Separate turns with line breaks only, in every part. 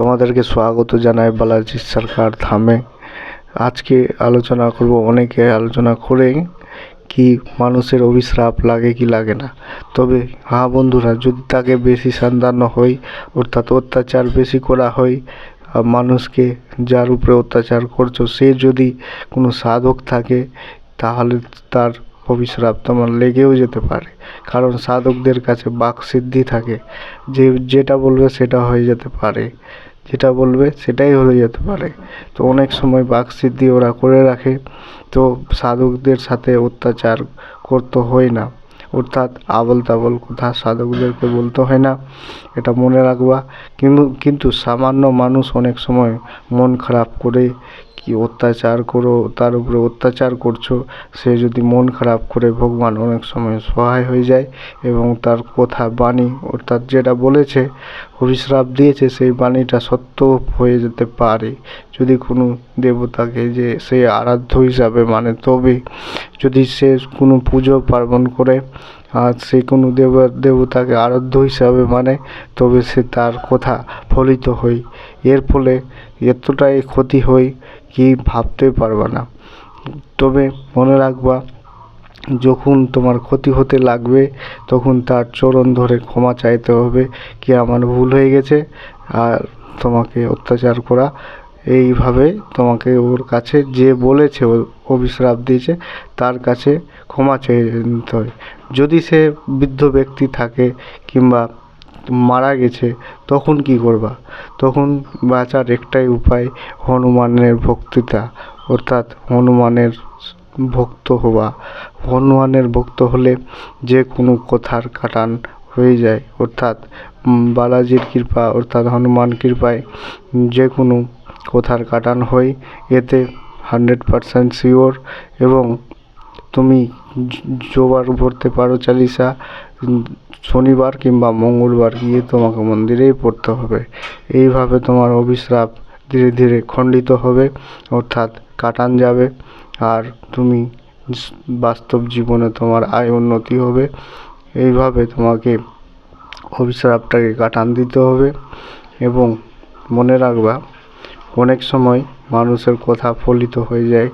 তোমাদেরকে স্বাগত জানাই বালাজি সরকার ধামে। আজকে আলোচনা করব অনেকে আলোচনা করে কি মানুষের অভিশ্রাপ লাগে কি লাগে না। তবে হ্যাঁ বন্ধুরা, যদি তাকে বেশি সন্তান হয় অর্থাৎ অত্যাচার বেশি করা হয়, মানুষকে যার উপরে অত্যাচার করছো সে যদি কোনো সাধক থাকে তাহলে তার অভিশ্রাপ তোমার লেগেও যেতে পারে। কারণ সাধকদের কাছে বাকসিদ্ধি থাকে, যেটা বলবে সেটা হয়ে যেতে পারে, যেটা বলবে সেটাই হয়ে যেতে পারে। তো অনেক সময় বাকসিদ্ধি ওরা করে রাখে, তো সাধকদের সাথে অত্যাচার করতে হয় না, অর্থাৎ আবল তাবল কথা সাধকদেরকে বলতে হয় না, এটা মনে রাখবা। কিন্তু সামান্য মানুষ অনেক সময় মন খারাপ করে কি অত্যাচার করো, তার উপরে অত্যাচার করছো, সে যদি মন খারাপ করে ভগবান অনেক সময় সহায় হয়ে যায় এবং তার কথা বাণী অর্থাৎ যেটা বলেছে অভিশ্রাপ দিয়েছে সেই বাণীটা সত্য হয়ে যেতে পারে। যদি কোনো দেবতাকে যে সে আরাধ্য হিসাবে মানে, তবে যদি সে কোনো পুজো পার্বণ করে আর সে কোনো দেবতাকে আরাধ্য হিসাবে মানে, তবে সে তার কথা ফলিত হয়। এর ফলে এতটাই ক্ষতি হয় কি ভাবতে পারবা না। তবে মনে রাখবা, যখন তোমার ক্ষতি হতে লাগবে তখন তার চরণ ধরে ক্ষমা চাইতে হবে কি আমার ভুল হয়ে গেছে, আর তোমাকে অত্যাচার করা এইভাবে তোমাকে ওর কাছে যে বলেছে অভিশ্রাপ দিয়েছে তার কাছে ক্ষমা চেয়ে নিতে হয়। যদি সে বৃদ্ধ ব্যক্তি থাকে কিংবা মারা গেছে তখন কি করবা? তখন বাঁচার একটাই উপায় হনুমানের ভক্তিতা, অর্থাৎ হনুমানের ভক্ত হওয়া। হনুমানের ভক্ত হলে যে কোনো কথার কাটান হয়ে যায়, অর্থাৎ বালাজির কৃপা অর্থাৎ হনুমান কৃপায় যে কোনো কথার কাটান হয়, এতে 100% শিওর। এবং তুমি জোবার পড়তে পারো চালিসা, শনিবার কিংবা মঙ্গলবার গিয়ে তোমাকে মন্দিরেই পড়তে হবে। এইভাবে তোমার অভিশ্রাপ ধীরে ধীরে খণ্ডিত হবে, অর্থাৎ কাটান যাবে, আর তুমি বাস্তব জীবনে তোমার আয় উন্নতি হবে। এইভাবে তোমাকে অভিশ্রাপটাকে কাটান দিতে হবে। এবং মনে রাখবা, অনেক সময় মানুষের কথা ফলিত হয়ে যায়,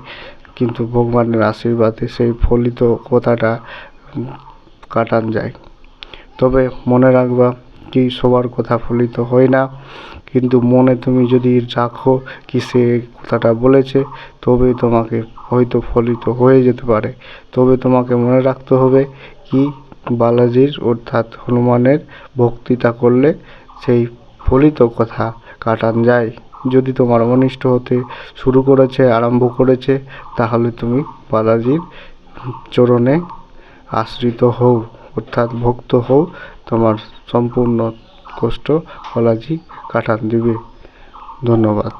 কিন্তু ভগবানের আশীর্বাদে সেই ফলিত কথাটা কাটান যায়। তবে মনে রাখবা কি সবার কথা ফলিত হয় না, কিন্তু মনে তুমি যদি রাখো কি সে কথাটা বলেছে, তবে তোমাকে হয়তো ফলিত হয়ে যেতে পারে। তবে তোমাকে মনে রাখতে হবে কি বালাজির অর্থাৎ হনুমানের ভক্তিটা করলে সেই ফলিত কথা কাটান যায়। যদি তোমার অনিষ্ট হতে শুরু করেছে, আরম্ভ করেছে, তাহলে তুমি বালাজির চরণে আশ্রিত হও, অর্থাৎ ভক্ত হও, তোমার সম্পূর্ণ কষ্ট বালাজি কাটান দিবে। ধন্যবাদ।